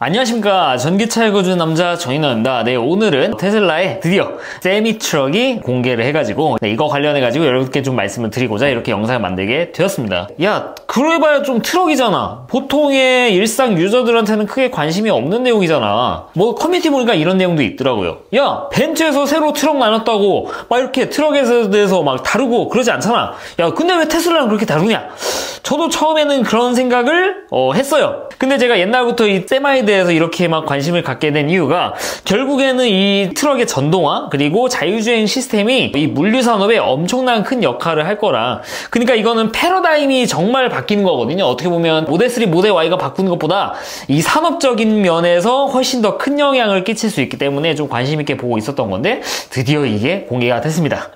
안녕하십니까. 전기차 읽어주는 남자 정인호입니다. 네, 오늘은 테슬라의 드디어 세미 트럭이 공개를 해가지고 이거 관련해가지고 여러분께 좀 말씀을 드리고자 이렇게 영상을 만들게 되었습니다. 야, 그래봐야 좀 트럭이잖아. 보통의 일상 유저들한테는 크게 관심이 없는 내용이잖아. 뭐 커뮤니티 보니까 이런 내용도 있더라고요. 야, 벤츠에서 새로 트럭 나눴다고 막 이렇게 트럭에 대해서 막 다루고 그러지 않잖아. 야, 근데 왜 테슬라는 그렇게 다루냐? 저도 처음에는 그런 생각을 했어요. 근데 제가 옛날부터 이 세마에 대해서 이렇게 막 관심을 갖게 된 이유가 결국에는 이 트럭의 전동화 그리고 자율주행 시스템이 이 물류 산업에 엄청난 큰 역할을 할 거라. 그러니까 이거는 패러다임이 정말 바뀌는 거거든요. 어떻게 보면 모델 3, 모델 Y가 바꾸는 것보다 이 산업적인 면에서 훨씬 더 큰 영향을 끼칠 수 있기 때문에 좀 관심 있게 보고 있었던 건데 드디어 이게 공개가 됐습니다.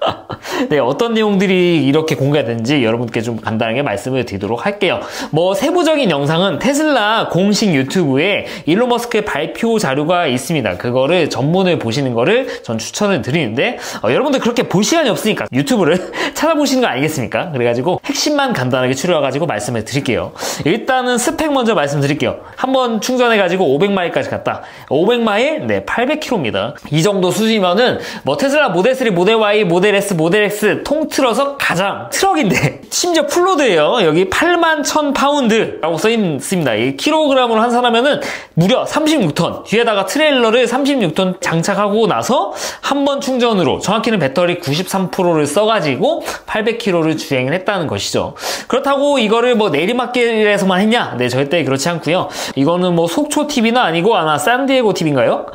네, 어떤 내용들이 이렇게 공개가 됐는지 여러분께 좀 간단하게 말씀을 드리도록 할게요. 뭐 세부적인 영상은 테슬라 공식 유튜브에 일론 머스크의 발표 자료가 있습니다. 그거를 전문을 보시는 거를 전 추천을 드리는데 여러분들 그렇게 볼 시간이 없으니까 유튜브를 찾아보시는 거 아니겠습니까? 그래가지고 핵심만 간단하게 추려가지고 말씀을 드릴게요. 일단은 스펙 먼저 말씀드릴게요. 한번 충전해가지고 500마일까지 갔다. 500마일? 네, 800km입니다. 이 정도 수준이면은 뭐 테슬라 모델 3, 모델 Y, 모델 S, 모델 X 통틀어서 가장 트럭인데 심지어 풀로드예요. 여기 81,000파운드라고 써있습니다. 이 킬로그램으로 환산하면은 무려 36톤. 뒤에다가 트레일러를 36톤 장착하고 나서 한 번 충전으로 정확히는 배터리 93%를 써가지고 800km를 주행을 했다는 것이죠. 그렇다고 이거를 뭐 내리막길에서만 했냐? 네, 절대 그렇지 않고요. 이거는 뭐 속초 TV는 아니고 아마 샌디에고 TV인가요?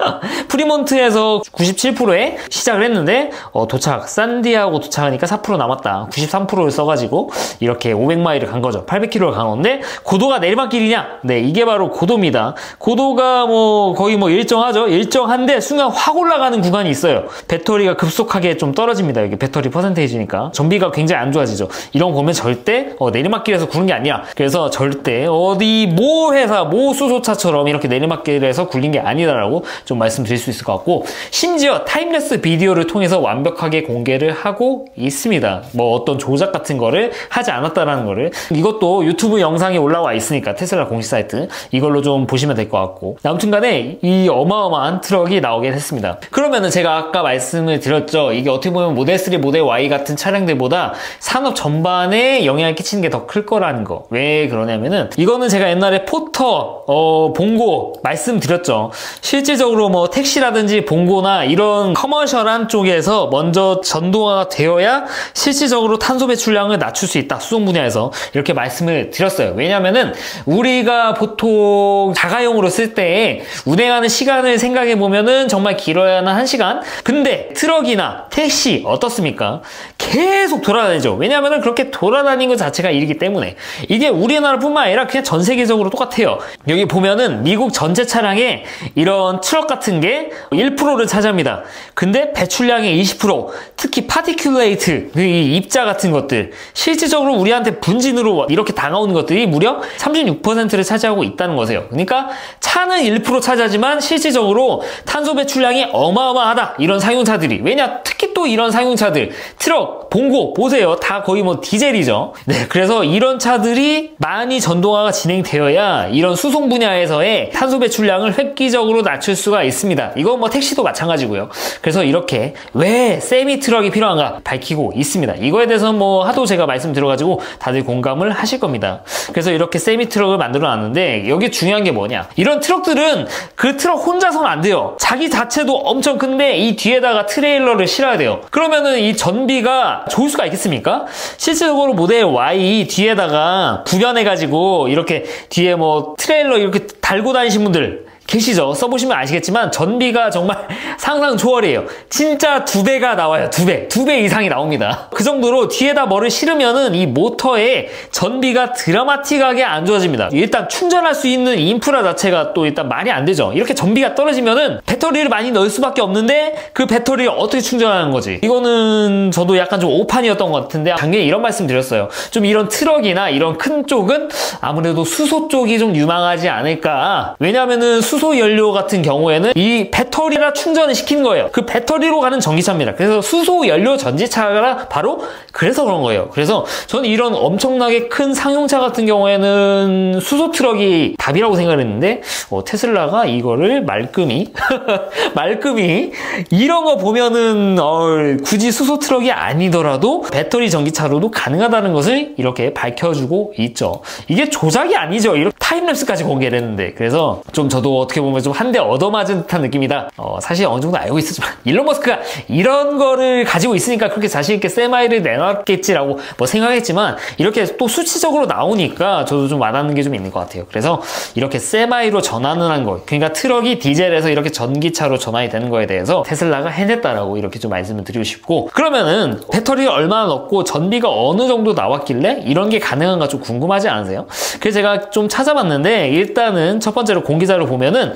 프리몬트에서 97%에 시작을 했는데 도착 샌디에고 도착하니까 4% 남았다. 93%를 써가지고 이렇게 500마일을 간 거죠. 800km를 간 건데 고도가 내리막길이냐? 네, 이게 바로 고도입니다. 고도가 뭐 거의 뭐 일정하죠. 일정한데 순간 확 올라가는 구간이 있어요. 배터리가 급속하게 좀 떨어집니다. 이게 배터리 퍼센테이지니까 전비가 굉장히 안 좋아지죠. 이런 거 보면 절대 내리막길에서 구는 게 아니야. 그래서 절대 어디 모 회사 모 수소차처럼 이렇게 내리막길에서 굴린 게 아니다라고 좀 말씀드릴 수 있을 것 같고, 심지어 타임랩스 비디오를 통해서 완벽하게 공개를 하고 있습니다. 뭐 어떤 조작 같은 거를 하지 않았다라는 거를. 이것도 유튜브 영상에 올라와 있으니까 테슬라 공식 사이트 이걸로 좀 보시면 될 것 같고, 아무튼간에 이 어마어마한 트럭이 나오게 됐습니다. 그러면은 제가 아까 말씀을 드렸죠. 이게 어떻게 보면 모델 3, 모델 Y 같은 차량들보다 산업 전반에 영향을 끼치는 게 더 클 거라는 거. 왜 그러냐면은 이거는 제가 옛날에 포터, 봉고 말씀드렸죠. 실질적으로 뭐 택시라든지 봉고나 이런 커머셜한 쪽에서 먼저 전동화가 되어야 실질적으로 탄소 배출량을 낮출 수 있다. 수송 분야에서 이렇게 말씀을 드렸어요. 왜냐면은 우리가 보통 자가용으로 쓸 때 운행하는 시간을 생각해 보면은 정말 길어야 하는 1시간. 근데 트럭이나 택시 어떻습니까? 계속 돌아다니죠. 왜냐면은 그렇게 돌아다니는 것 자체가 일이기 때문에. 이게 우리나라뿐만 아니라 그냥 전 세계적으로 똑같아요. 여기 보면은 미국 전체 차량에 이런 트럭 같은 게 1%를 차지합니다. 근데 배출량의 20%, 특히 파티큘레이트, 이 입자 같은 것들, 실질적으로 우리한테 분진으로 이렇게 다가오는 것들이 무려 36%를 차지하고 있다는 거세요. 그러니까 차는 1% 차지하지만 실질적으로 탄소 배출량이 어마어마하다. 이런 사용차들이. 왜냐? 특히 또 이런 사용차들, 트럭, 봉고 보세요. 다 거의 뭐 디젤이죠. 네, 그래서 이런 차들이 많이 전동화가 진행되어야 이런 수송 분야에서의 탄소 배출량을 획기적으로 낮출 수가 있습니다. 이건 뭐 택시도 마찬가지고요. 그래서 이렇게 왜 세미 트럭이 필요한가 밝히고 있습니다. 이거에 대해서는 뭐 하도 제가 말씀드려가지고 다들 공감을 하실 겁니다. 그래서 이렇게 세미 트럭을 만들어 놨는데 여기 중요한 게 뭐냐? 이런 트럭들은 그 트럭 혼자서는 안 돼요. 자기 자체도 엄청 큰데 이 뒤에다가 트레일러를 실어야 돼요. 그러면은 이 전비가 좋을 수가 있겠습니까? 실질적으로 모델 Y 뒤에다가 구변해가지고 이렇게 뒤에 뭐 트레일러 이렇게 달고 다니신 분들 계시죠? 써보시면 아시겠지만 전비가 정말 상상 초월이에요. 진짜 2배가 나와요. 2배 이상이 나옵니다. 그 정도로 뒤에다 뭐를 실으면은 이 모터의 전비가 드라마틱하게 안 좋아집니다. 일단 충전할 수 있는 인프라 자체가 또 일단 말이 안 되죠. 이렇게 전비가 떨어지면은 배터리를 많이 넣을 수밖에 없는데 그 배터리를 어떻게 충전하는 거지? 이거는 저도 약간 좀 오판이었던 것 같은데 작년에 이런 말씀 드렸어요. 좀 이런 트럭이나 이런 큰 쪽은 아무래도 수소 쪽이 좀 유망하지 않을까. 왜냐면은 수소 연료 같은 경우에는 이 배터리라 충전을 시키는 거예요. 그 배터리로 가는 전기차입니다. 그래서 수소 연료 전지차가 바로 그래서 그런 거예요. 그래서 저는 이런 엄청나게 큰 상용차 같은 경우에는 수소 트럭이 답이라고 생각을 했는데 테슬라가 이거를 말끔히 이런 거 보면은 굳이 수소 트럭이 아니더라도 배터리 전기차로도 가능하다는 것을 이렇게 밝혀주고 있죠. 이게 조작이 아니죠. 이렇게 타임랩스까지 공개를 했는데, 그래서 좀 저도 어떻게 보면 좀 한 대 얻어맞은 듯한 느낌이다. 사실 어느 정도 알고 있었지만 일론 머스크가 이런 거를 가지고 있으니까 그렇게 자신 있게 세마이를 내놨겠지라고 뭐 생각했지만, 이렇게 또 수치적으로 나오니까 저도 좀 와닿는 게 좀 있는 것 같아요. 그래서 이렇게 세마이로 전환을 한 거, 그러니까 트럭이 디젤에서 이렇게 전기차로 전환이 되는 거에 대해서 테슬라가 해냈다라고 이렇게 좀 말씀을 드리고 싶고, 그러면은 배터리를 얼마나 넣고 전비가 어느 정도 나왔길래 이런 게 가능한가 좀 궁금하지 않으세요? 그래서 제가 좀 찾아봤는데, 일단은 첫 번째로 공기자를 보면은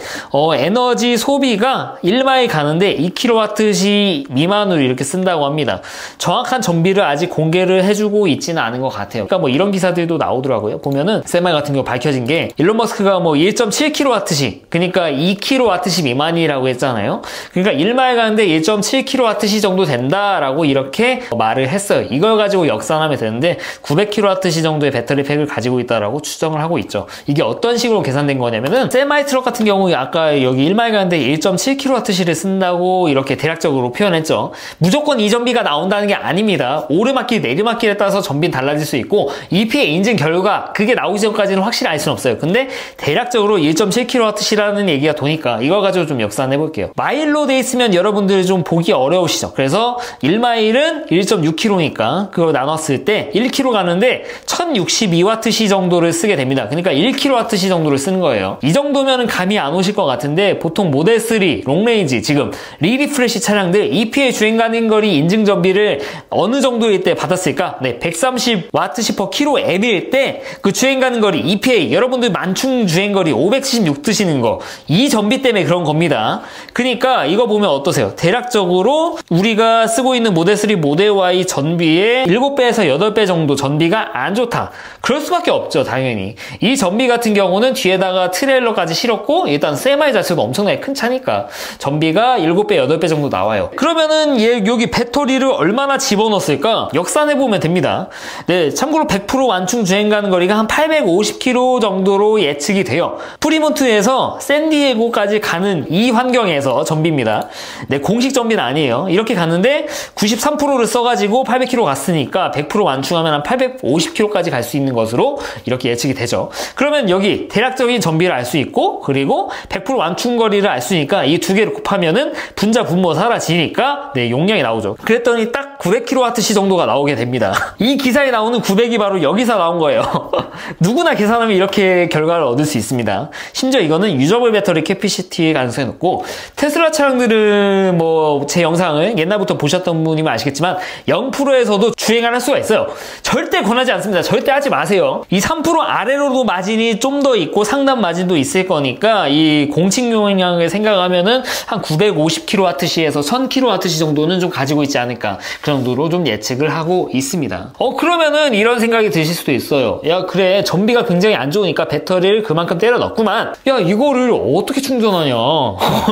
에너지 소비가 1마일 가는데 2kWh 미만으로 이렇게 쓴다고 합니다. 정확한 전비를 아직 공개를 해주고 있지는 않은 것 같아요. 그러니까 뭐 이런 기사들도 나오더라고요. 보면은 세마이 같은 경우 밝혀진 게 일론 머스크가 뭐 1.7kWh, 그러니까 2kWh 미만이라고 했잖아요. 그러니까 1마일 가는데 1.7kWh 정도 된다라고 이렇게 말을 했어요. 이걸 가지고 역산하면 되는데 900kWh 정도의 배터리 팩을 가지고 있다라고 추정을 하고 있죠. 이게 어떤 식으로 계산된 거냐면은 세마이 트럭 같은 경우 아까 여기 1마일 가는데 1.7kWh를 쓴다고 이렇게 대략적으로 표현했죠. 무조건 이 전비가 나온다는 게 아닙니다. 오르막길 내리막길에 따라서 전비는 달라질 수 있고 EPA 인증 결과 그게 나오기 전까지는 확실히 알 수는 없어요. 근데 대략적으로 1.7kWh라는 얘기가 도니까 이걸 가지고 좀 역산해 볼게요. 마일로 돼 있으면 여러분들이 좀 보기 어려우시죠. 그래서 1마일은 1.6km니까 그걸 나눴을 때 1km 가는데 1062Wh 정도를 쓰게 됩니다. 그러니까 1kWh 정도를 쓰는 거예요. 이 정도면 감이 안 오실 것 같은데, 보통 모델 3 롱레인지 지금 리리프레시 차량들 EPA 주행 가능거리 인증 전비를 어느 정도일 때 받았을까? 네, 130Wh/km일 때 그 주행 가능거리 EPA, 여러분들 만충 주행거리 576 뜨시는 거, 이 전비 때문에 그런 겁니다. 그러니까 이거 보면 어떠세요? 대략적으로 우리가 쓰고 있는 모델 3 모델 Y 전비의 7배에서 8배 정도 전비가 안 좋다. 그럴 수밖에 없죠, 당연히. 이 전비 같은 경우는 뒤에다가 트레일러까지 실었고, 일단 세마이 자체도 엄청나게 큰 차니까 전비가 7배, 8배 정도 나와요. 그러면은 여기 배터리를 얼마나 집어넣었을까? 역산해보면 됩니다. 네, 참고로 100% 완충 주행 가는 거리가 한 850km 정도로 예측이 돼요. 프리몬트에서 샌디에고까지 가는 이 환경에서 전비입니다. 네, 공식 전비는 아니에요. 이렇게 갔는데 93%를 써가지고 800km 갔으니까 100% 완충하면 한 850km까지 갈 수 있는 것으로 이렇게 예측이 되죠. 그러면 여기 대략적인 전비를 알 수 있고, 그리고 100% 완충거리를 알 수 있으니까 이 두 개를 곱하면은 분자 분모 사라지니까 네, 용량이 나오죠. 그랬더니 딱 900kWh 정도가 나오게 됩니다. 이 기사에 나오는 900이 바로 여기서 나온 거예요. 누구나 계산하면 이렇게 결과를 얻을 수 있습니다. 심지어 이거는 유저블 배터리 캐피시티의 가능성이 높고, 테슬라 차량들은 뭐 제 영상을 옛날부터 보셨던 분이면 아시겠지만 0%에서도 주행할 수가 있어요. 절대 권하지 않습니다. 절대 하지 마세요. 이 3% 아래로도 마진이 좀 더 있고 상단 마진도 있을 거니까 이 공칭 용량을 생각하면은 한 950kWh에서 1000kWh 정도는 좀 가지고 있지 않을까, 그 정도로 좀 예측을 하고 있습니다. 그러면은 이런 생각이 드실 수도 있어요. 야, 그래, 전비가 굉장히 안 좋으니까 배터리를 그만큼 때려 넣었구만. 야, 이거를 어떻게 충전하냐.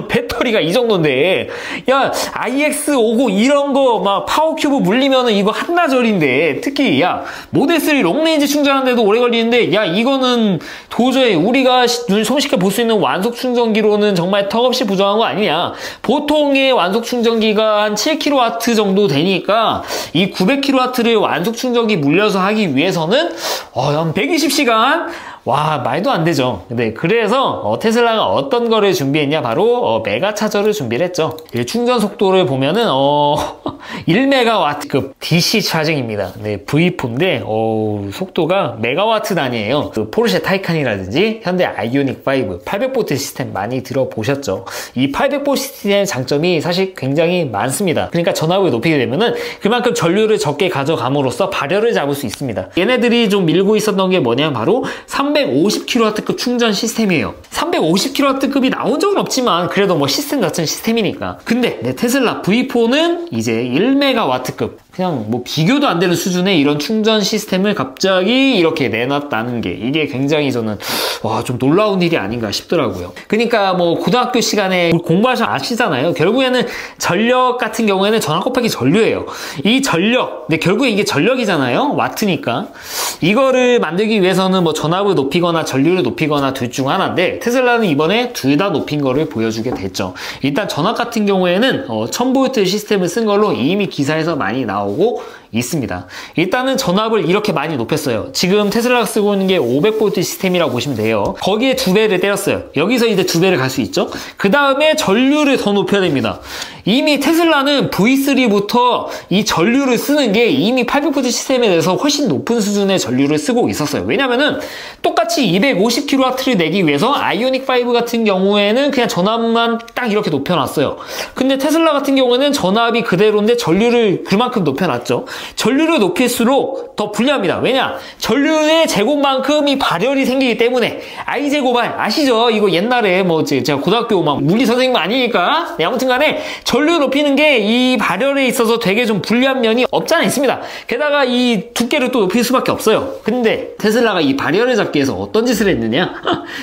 배터리가 이 정도인데, 야, IX50 이런 거 막 파워큐브 물리면은 이거 한나절인데, 특히 야, 모델3 롱레인지 충전하는데도 오래 걸리는데, 야, 이거는 도저히 우리가 손쉽게 볼 수 있는 완속 충전기로는 정말 턱없이 부족한 거 아니냐. 보통의 완속 충전기가 한 7kW 정도 되니까 이 900kW를 완속 충전기 물려서 하기 위해서는 한 120시간? 와, 말도 안 되죠. 근데 그래서 테슬라가 어떤 거를 준비했냐, 바로 메가 차저를 준비를 했죠. 충전 속도를 보면은 1메가와트급 DC 차징입니다. 네, V4인데 속도가 메가와트 단위예요. 그 포르쉐 타이칸이라든지 현대 아이오닉 5 800V 시스템 많이 들어보셨죠? 이 800V 시스템의 장점이 사실 굉장히 많습니다. 그러니까 전압을 높이게 되면은 그만큼 전류를 적게 가져감으로써 발열을 잡을 수 있습니다. 얘네들이 좀 밀고 있었던 게 뭐냐면 바로 350kW급 충전 시스템이에요. 350kW급이 나온 적은 없지만 그래도 뭐 시스템 자체는 시스템이니까. 근데 테슬라 V4는 이제 1메가와트급 그냥 뭐 비교도 안 되는 수준의 이런 충전 시스템을 갑자기 이렇게 내놨다는 게 이게 굉장히 저는 와, 좀 놀라운 일이 아닌가 싶더라고요. 그러니까 뭐 고등학교 시간에 공부하셔 아시잖아요. 결국에는 전력 같은 경우에는 전압 곱하기 전류예요. 이 전력, 근데 결국에 이게 전력이잖아요. 와트니까. 이거를 만들기 위해서는 뭐 전압을 높이거나 전류를 높이거나 둘 중 하나인데 테슬라는 이번에 둘 다 높인 거를 보여주게 됐죠. 일단 전압 같은 경우에는 1000V 시스템을 쓴 걸로 이미 기사에서 많이 나오고 있습니다. 일단은 전압을 이렇게 많이 높였어요. 지금 테슬라가 쓰고 있는 게 500V 시스템이라고 보시면 돼요. 거기에 2배를 때렸어요. 여기서 이제 2배를 갈 수 있죠. 그 다음에 전류를 더 높여야 됩니다. 이미 테슬라는 V3부터 이 전류를 쓰는 게 이미 800V 시스템에 대해서 훨씬 높은 수준의 전류를 쓰고 있었어요. 왜냐면은 똑같이 250kW를 내기 위해서 아이오닉 5 같은 경우에는 그냥 전압만 딱 이렇게 높여놨어요. 근데 테슬라 같은 경우에는 전압이 그대로인데 전류를 그만큼 높여놨죠. 전류를 높일수록 더 불리합니다. 왜냐? 전류의 제곱만큼이 발열이 생기기 때문에 I제곱알 아시죠? 이거 옛날에 뭐 제가 고등학교 막 물리 선생님 아니니까 아무튼 간에 전류 높이는 게 이 발열에 있어서 되게 좀 불리한 면이 없지 않아 있습니다. 게다가 이 두께를 또 높일 수밖에 없어요. 근데 테슬라가 이 발열을 잡기 위해서 어떤 짓을 했느냐?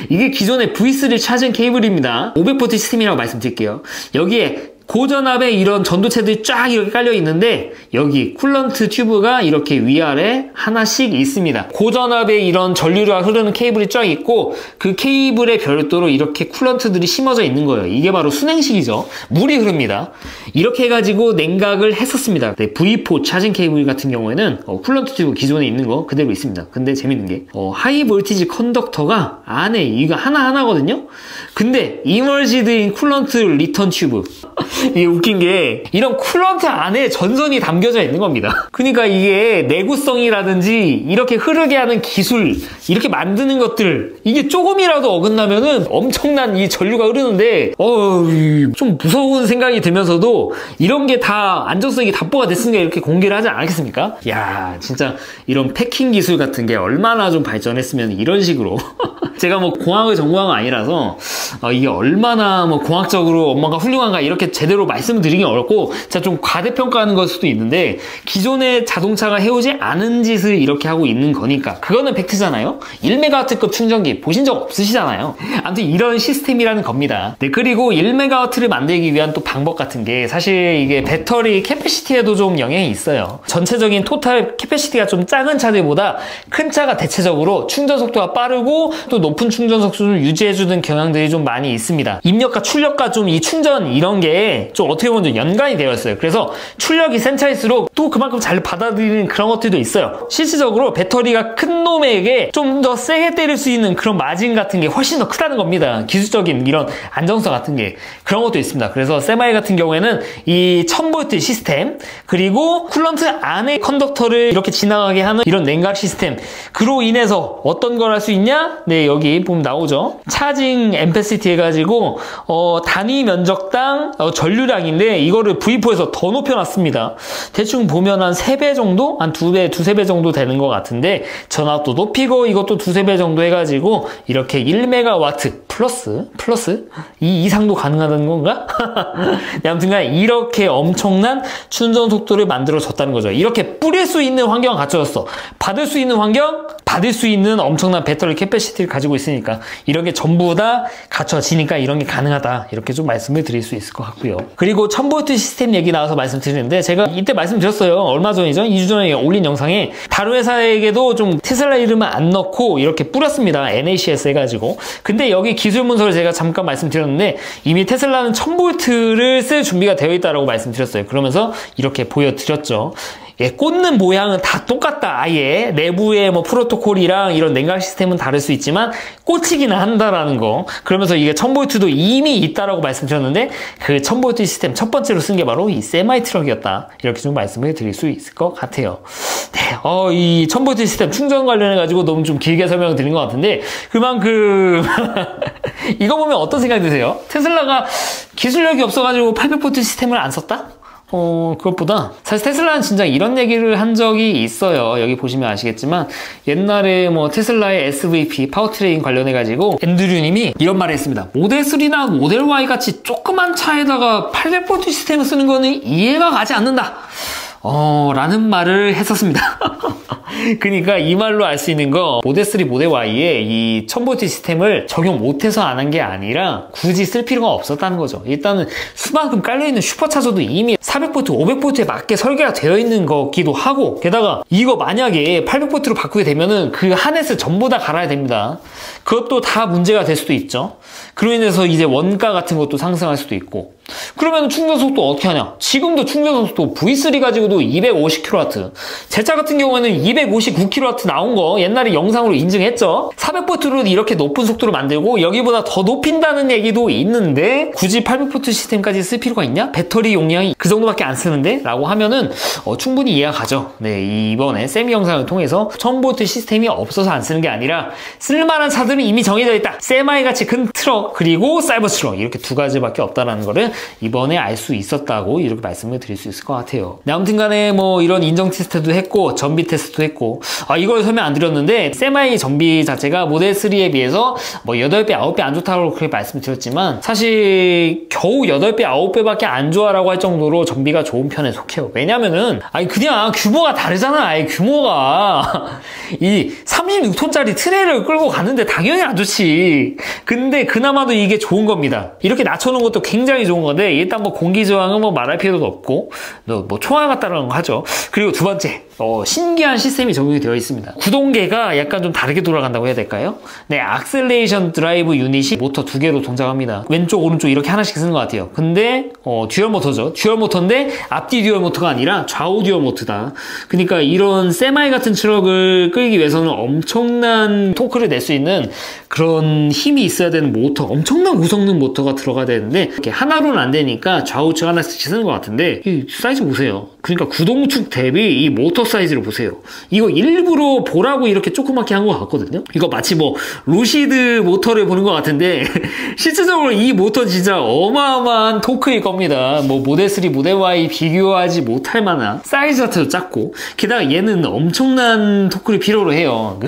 이게 기존의 V3 차징 케이블입니다. 500V 시스템이라고 말씀드릴게요. 여기에 고전압에 이런 전도체들이 쫙 이렇게 깔려 있는데 여기 쿨런트 튜브가 이렇게 위아래 하나씩 있습니다. 고전압에 이런 전류가 흐르는 케이블이 쫙 있고 그 케이블에 별도로 이렇게 쿨런트들이 심어져 있는 거예요. 이게 바로 순행식이죠. 물이 흐릅니다. 이렇게 해가지고 냉각을 했었습니다. 네, V4 차징 케이블 같은 경우에는 쿨런트 튜브 기존에 있는 거 그대로 있습니다. 근데 재밌는 게 하이 볼티지 컨덕터가 안에 이거 하나하나거든요. 근데 이머지드인 쿨런트 리턴 튜브 이게 웃긴 게 이런 쿨런트 안에 전선이 담겨져 있는 겁니다. 그러니까 이게 내구성이라든지 이렇게 흐르게 하는 기술 이렇게 만드는 것들 이게 조금이라도 어긋나면은 엄청난 이 전류가 흐르는데 좀 무서운 생각이 들면서도 이런 게 다 안정성이 답보가 됐으니까 이렇게 공개를 하지 않았겠습니까? 야 진짜 이런 패킹 기술 같은 게 얼마나 좀 발전했으면 이런 식으로 제가 뭐 공학을 전공한 건 아니라서 이게 얼마나 뭐 공학적으로 뭔가 훌륭한가 이렇게 제대로 말씀을 드리긴 어렵고 제가 좀 과대평가하는 걸 수도 있는데 기존의 자동차가 해오지 않은 짓을 이렇게 하고 있는 거니까 그거는 팩트잖아요. 1MW급 충전기 보신 적 없으시잖아요. 아무튼 이런 시스템이라는 겁니다. 네, 그리고 1MW를 만들기 위한 또 방법 같은 게 사실 이게 배터리 캐패시티에도 좀 영향이 있어요. 전체적인 토탈 캐패시티가 좀 작은 차들보다 큰 차가 대체적으로 충전 속도가 빠르고 또 높은 충전 속도를 유지해주는 경향들이 좀 많이 있습니다. 입력과 출력과 좀 이 충전 이런 게 좀 어떻게 보면 좀 연관이 되어 있어요. 그래서 출력이 센 차일수록 또 그만큼 잘 받아들이는 그런 것들도 있어요. 실질적으로 배터리가 큰 놈에게 좀 더 세게 때릴 수 있는 그런 마진 같은 게 훨씬 더 크다는 겁니다. 기술적인 이런 안정성 같은 게 그런 것도 있습니다. 그래서 세마이 같은 경우에는 이 1000V 시스템 그리고 쿨런트 안에 컨덕터를 이렇게 지나가게 하는 이런 냉각 시스템 그로 인해서 어떤 걸 할 수 있냐? 네, 여기 보면 나오죠. 차징 앰페시티 해가지고 단위 면적당 전류량인데 이거를 V4에서 더 높여놨습니다. 대충 보면 한 3배 정도? 한 2배, 2~3배 정도 되는 것 같은데 전압도 높이고 이것도 2~3배 정도 해가지고 이렇게 1MW 플러스 이 이상도 가능하다는 건가? 네, 아무튼간 이렇게 엄청난 충전 속도를 만들어줬다는 거죠. 이렇게 뿌릴 수 있는 환경 갖춰졌어. 받을 수 있는 환경, 받을 수 있는 엄청난 배터리 캐패시티를 가지고 있으니까 이런 게 전부 다 갖춰지니까 이런 게 가능하다. 이렇게 좀 말씀을 드릴 수 있을 것 같고요. 그리고 1000V 시스템 얘기 나와서 말씀드리는데 제가 이때 말씀드렸어요. 얼마 전이죠? 2주 전에 올린 영상에 다른 회사에게도 좀 테슬라 이름을 안 넣고 이렇게 뿌렸습니다. NACS 해가지고. 근데 여기 기술 문서를 제가 잠깐 말씀드렸는데 이미 테슬라는 1000V를 쓸 준비가 되어 있다고 말씀드렸어요. 그러면서 이렇게 보여드렸죠. 예, 꽂는 모양은 다 똑같다. 아예 내부의 뭐 프로토콜이랑 이런 냉각 시스템은 다를 수 있지만 꽂히기는 한다라는 거. 그러면서 이게 1000V도 이미 있다라고 말씀드렸는데 그 1000V 시스템 첫 번째로 쓴 게 바로 이 세마이 트럭이었다. 이렇게 좀 말씀을 드릴 수 있을 것 같아요. 네, 이 1000V 시스템 충전 관련해가지고 너무 좀 길게 설명을 드린 것 같은데 그만큼 이거 보면 어떤 생각이 드세요? 테슬라가 기술력이 없어가지고 800V 시스템을 안 썼다? 그것보다 사실 테슬라는 진짜 이런 얘기를 한 적이 있어요. 여기 보시면 아시겠지만 옛날에 뭐 테슬라의 SVP 파워트레인 관련해가지고 앤드류님이 이런 말을 했습니다. 모델 3나 모델 Y 같이 조그만 차에다가 800V 시스템을 쓰는 거는 이해가 가지 않는다. 라는 말을 했었습니다. 그러니까 이 말로 알 수 있는 거 모델3 모델 Y에 이 1000V 시스템을 적용 못해서 안 한 게 아니라 굳이 쓸 필요가 없었다는 거죠. 일단은 수만큼 깔려있는 슈퍼차저도 이미 400V, 500V에 맞게 설계가 되어 있는 거기도 하고, 게다가 이거 만약에 800V로 바꾸게 되면은 그 하넷을 전부 다 갈아야 됩니다. 그것도 다 문제가 될 수도 있죠. 그로 인해서 이제 원가 같은 것도 상승할 수도 있고. 그러면 충전 속도 어떻게 하냐? 지금도 충전 속도 V3 가지고도 250kW, 제 차 같은 경우에는 259kW 나온 거 옛날에 영상으로 인증했죠. 400V로 이렇게 높은 속도로 만들고 여기보다 더 높인다는 얘기도 있는데 굳이 800V 시스템까지 쓸 필요가 있냐? 배터리 용량이 그 정도밖에 안 쓰는데? 라고 하면은 충분히 이해가 가죠. 네, 이번에 세미 영상을 통해서 1000V 시스템이 없어서 안 쓰는 게 아니라 쓸만한 차들은 이미 정해져 있다. 세마이같이 큰 트럭 그리고 사이버 트럭, 이렇게 두 가지밖에 없다라는 거를 이번에 알 수 있었다고 이렇게 말씀을 드릴 수 있을 것 같아요. 네, 아무튼 간에 뭐 이런 인정 테스트도 했고 전비 테스트도 했고, 이걸 설명 안 드렸는데 세마이 전비 자체가 모델 3에 비해서 뭐 8배, 9배 안 좋다고 그렇게 말씀을 드렸지만 사실 겨우 8배, 9배밖에 안 좋아라고 할 정도로 전비가 좋은 편에 속해요. 왜냐면은 그냥 규모가 다르잖아. 규모가 이 36톤짜리 트레일을 끌고 가는데 당연히 안 좋지. 근데 그나마도 이게 좋은 겁니다. 이렇게 낮춰놓은 것도 굉장히 좋은 건데, 일단 뭐 공기 저항은 뭐 말할 필요도 없고 뭐 총알 같다는 거 하죠. 그리고 두 번째, 신기한 시스템이 적용이 되어 있습니다. 구동계가 약간 좀 다르게 돌아간다고 해야 될까요? 네, 악셀레이션 드라이브 유닛이 모터 두 개로 동작합니다. 왼쪽 오른쪽 이렇게 하나씩 쓰는 것 같아요. 근데 듀얼 모터죠. 듀얼 모터인데 앞뒤 듀얼 모터가 아니라 좌우 듀얼 모터다. 그러니까 이런 세마이 같은 트럭을 끌기 위해서는 엄청난 토크를 낼 수 있는 그런 힘이 있어야 되는 모터, 엄청난 구성능 모터가 들어가야 되는데 이렇게 하나로는 안 되니까 좌우측 하나씩 쓰는 것 같은데, 이 사이즈 보세요. 그러니까 구동축 대비 이 모터 사이즈를 보세요. 이거 일부러 보라고 이렇게 조그맣게 한 것 같거든요. 이거 마치 뭐 루시드 모터를 보는 것 같은데 실질적으로 이 모터 진짜 어마어마한 토크일 겁니다. 뭐 모델 3, 모델 Y 비교하지 못할 만한 사이즈 자체도 작고, 게다가 얘는 엄청난 토크를 필요로 해요.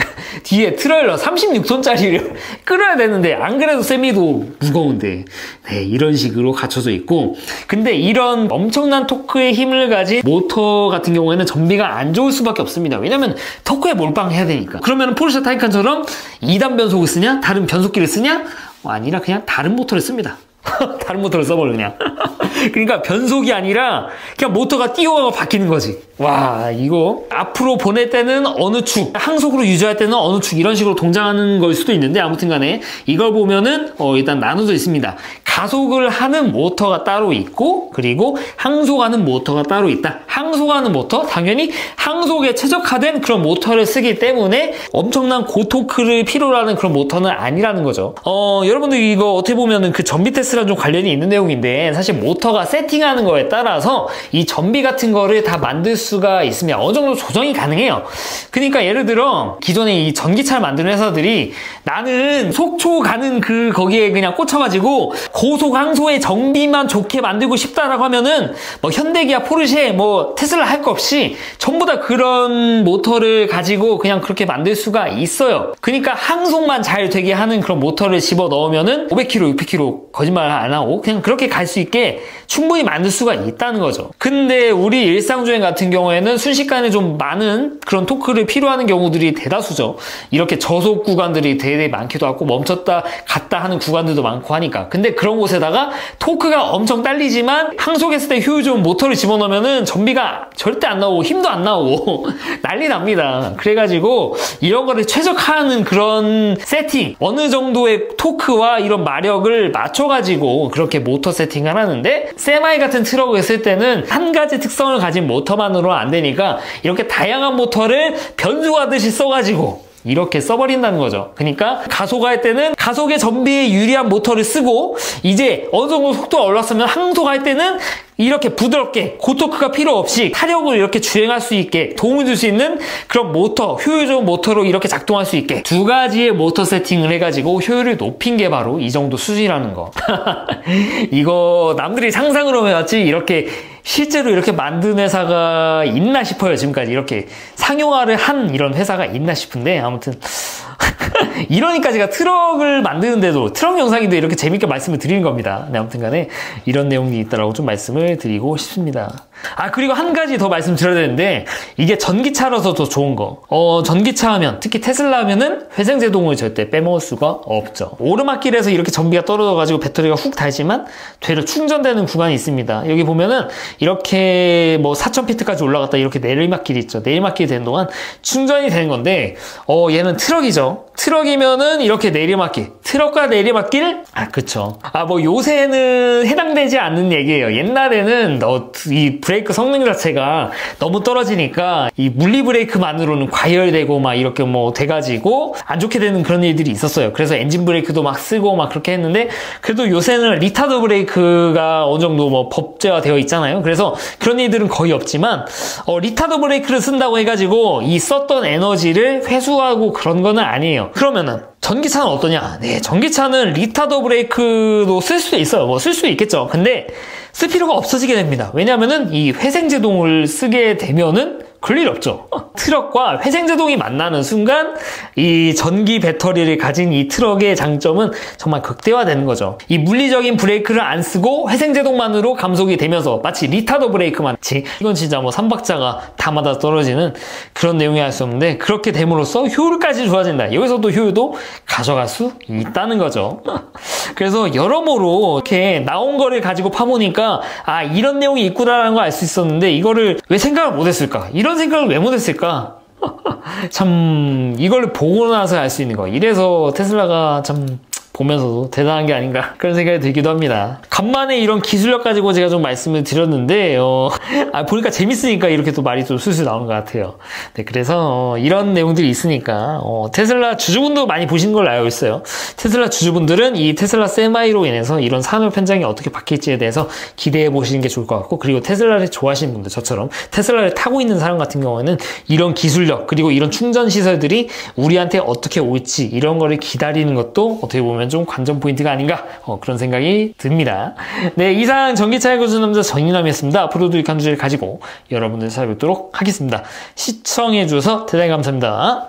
뒤에 트레일러 36톤짜리를 끌어야 되는데 안 그래도 세미도 무거운데, 네, 이런 식으로 갖춰져 있고, 근데 이런 엄청난 토크의 힘을 가진 모터 같은 경우에는 전비가 안 좋을 수밖에 없습니다. 왜냐면 토크에 몰빵해야 되니까. 그러면 포르쉐 타이칸처럼 2단 변속을 쓰냐? 다른 변속기를 쓰냐? 아니라 그냥 다른 모터를 씁니다. 다른 모터를 써버려 그냥. 그러니까 변속이 아니라 그냥 모터가 뛰어가고 바뀌는 거지. 와, 이거 앞으로 보낼 때는 어느 축, 항속으로 유지할 때는 어느 축, 이런 식으로 동작하는 걸 수도 있는데, 아무튼 간에 이걸 보면은 일단 나눠져 있습니다. 가속을 하는 모터가 따로 있고, 그리고 항속하는 모터가 따로 있다. 항속하는 모터, 당연히 항속에 최적화된 그런 모터를 쓰기 때문에 엄청난 고토크를 필요로 하는 그런 모터는 아니라는 거죠. 여러분들 이거 어떻게 보면은 그 전비 테스트랑 좀 관련이 있는 내용인데, 사실 모터가 세팅하는 거에 따라서 이 전비 같은 거를 다 만들 수가 있으면 어느 정도 조정이 가능해요. 그러니까 예를 들어 기존에 이 전기차를 만드는 회사들이 나는 속초 가는 거기에 그냥 꽂혀가지고 고속 항소의 정비만 좋게 만들고 싶다라고 하면은 뭐 현대기아, 포르쉐, 뭐 테슬라 할 거 없이 전부 다 그런 모터를 가지고 그냥 그렇게 만들 수가 있어요. 그러니까 항속만 잘 되게 하는 그런 모터를 집어 넣으면은 500km, 600km 거짓말 안 하고 그냥 그렇게 갈 수 있게 충분히 만들 수가 있다는 거죠. 근데 우리 일상주행 같은 경우에는 순식간에 좀 많은 그런 토크를 필요하는 경우들이 대다수죠. 이렇게 저속 구간들이 되게 많기도 하고 멈췄다 갔다 하는 구간들도 많고 하니까. 근데 그런 곳에다가 토크가 엄청 딸리지만 항속했을 때 효율 좋은 모터를 집어넣으면은 전비가 절대 안 나오고 힘도 안 나오고 난리 납니다. 그래가지고 이런 거를 최적화하는 그런 세팅, 어느 정도의 토크와 이런 마력을 맞춰가지고 그렇게 모터 세팅을 하는데, 세마이 같은 트럭을 했을 때는 한 가지 특성을 가진 모터만으로 안 되니까 이렇게 다양한 모터를 변수하듯이 써가지고 이렇게 써버린다는 거죠. 그러니까 가속할 때는 가속의 전비에 유리한 모터를 쓰고, 이제 어느 정도 속도가 올랐으면 항속할 때는 이렇게 부드럽게 고토크가 필요 없이 타력을 이렇게 주행할 수 있게 도움을 줄 수 있는 그런 모터, 효율 좋은 모터로 이렇게 작동할 수 있게 두 가지의 모터 세팅을 해가지고 효율을 높인 게 바로 이 정도 수준이라는 거. 이거 남들이 상상으로 해왔지 이렇게 실제로 이렇게 만든 회사가 있나 싶어요. 지금까지 이렇게 상용화를 한 이런 회사가 있나 싶은데, 아무튼 이러니까 제가 트럭을 만드는데도 트럭 영상인데 이렇게 재밌게 말씀을 드리는 겁니다. 네, 아무튼 간에 이런 내용이 있다라고 좀 말씀을 드리고 싶습니다. 그리고 한 가지 더 말씀드려야 되는데, 이게 전기차라서 더 좋은 거. 전기차 하면, 특히 테슬라 하면은 회생제동을 절대 빼먹을 수가 없죠. 오르막길에서 이렇게 전기가 떨어져가지고 배터리가 훅 닳지만 되려 충전되는 구간이 있습니다. 여기 보면은 이렇게 뭐 4000피트까지 올라갔다 이렇게 내리막길이 있죠. 내리막길이 되는 동안 충전이 되는 건데, 얘는 트럭이죠. 트럭이면은 이렇게 내리막길. 트럭과 내리막길? 그쵸. 뭐 요새는 해당되지 않는 얘기예요. 옛날에는 이 브레이크 성능 자체가 너무 떨어지니까 이 물리 브레이크만으로는 과열되고 막 이렇게 뭐 돼가지고 안 좋게 되는 그런 일들이 있었어요. 그래서 엔진 브레이크도 막 쓰고 막 그렇게 했는데, 그래도 요새는 리타드 브레이크가 어느 정도 뭐 법제화 되어 있잖아요. 그래서 그런 일들은 거의 없지만, 리타드 브레이크를 쓴다고 해가지고 이 썼던 에너지를 회수하고 그런 거는 아니에요. 그러면은 전기차는 어떠냐? 네, 전기차는 리타더 브레이크도 쓸 수 있어요. 뭐 쓸 수 있겠죠. 근데 쓸 필요가 없어지게 됩니다. 왜냐면은 이 회생제동을 쓰게 되면은 그럴 일 없죠. 트럭과 회생제동이 만나는 순간 이 전기 배터리를 가진 이 트럭의 장점은 정말 극대화되는 거죠. 이 물리적인 브레이크를 안 쓰고 회생제동만으로 감속이 되면서 마치 리타더 브레이크만치, 이건 진짜 뭐 3박자가 다 맞아 떨어지는 그런 내용이 할 수 없는데, 그렇게 됨으로써 효율까지 좋아진다. 여기서도 효율도 가져갈 수 있다는 거죠. 그래서 여러모로 이렇게 나온 거를 가지고 파보니까 이런 내용이 있구나라는 걸 알 수 있었는데, 이거를 왜 생각을 못했을까? 이런 생각을 왜 못했을까? 참 이걸 보고 나서 알 수 있는 거. 이래서 테슬라가 참 보면서도 대단한 게 아닌가 그런 생각이 들기도 합니다. 간만에 이런 기술력 가지고 제가 좀 말씀을 드렸는데 보니까 재밌으니까 이렇게 또 말이 좀 술술 나오는 것 같아요. 네, 그래서 이런 내용들이 있으니까 테슬라 주주분도 많이 보시는 걸로 알고 있어요. 테슬라 주주분들은 이 테슬라 세마이로 인해서 이런 산업 현장이 어떻게 바뀔지에 대해서 기대해 보시는 게 좋을 것 같고, 그리고 테슬라를 좋아하시는 분들, 저처럼 테슬라를 타고 있는 사람 같은 경우에는 이런 기술력 그리고 이런 충전 시설들이 우리한테 어떻게 올지 이런 거를 기다리는 것도 어떻게 보면 좀 관전 포인트가 아닌가 그런 생각이 듭니다. 네, 이상 전기차의 거주남자 정인남이었습니다. 앞으로도 이렇게 한 주제를 가지고 여러분들 찾아뵙도록 하겠습니다. 시청해주셔서 대단히 감사합니다.